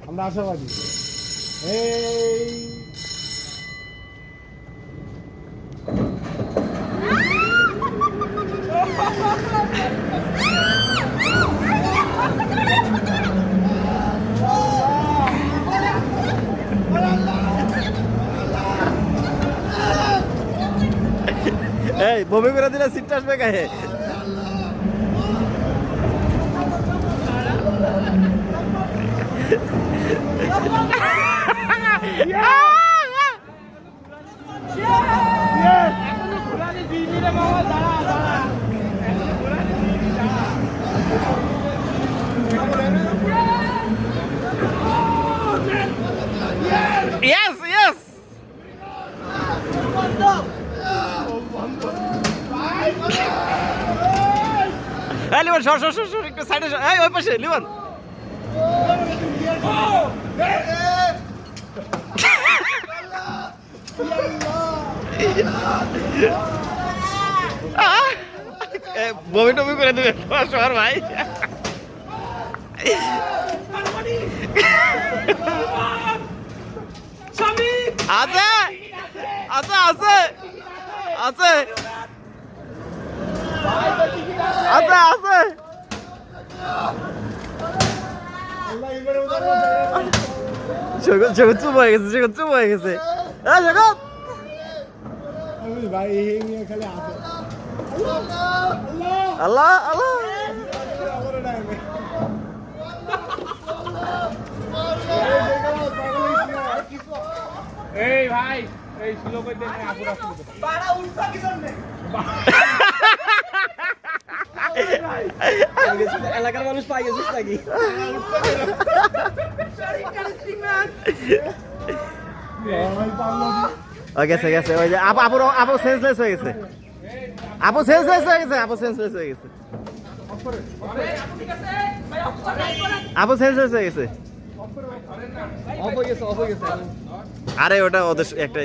আমরা আশাবাদী। এই এই বমি করে দিলে সিটটা আসবে গায়ে। Yes, yes. এই লিমন সর সর সর একটু সাইডে সর। এই ওই পাশে লিমন। বমি টমি করে দেবে সর ভাই। আছে আছে আছে আছে আছে আছে জগৎ জগৎ চুপ হয়ে গেছে, জগৎ চুপ হয়ে গেছে। জগৎ ভাই এই নিয়ে খালি আছে। আল্লাহ আল্লাহ এই ভাই এই সুলো কই দেন আপুরা বাড়া উঠা কি জন্য এলাকার মানুষ পাই গেছিস নাকি? গেছে গেছে ওই যে আপু আপু সেন্সলেস হয়ে গেছে, আপু সেন্সলেস হয়ে গেছে, আপু সেন্সলেস হয়ে গেছে, আপু সেন্সলেস হয়ে গেছে। আরে ওটা ওদের একটা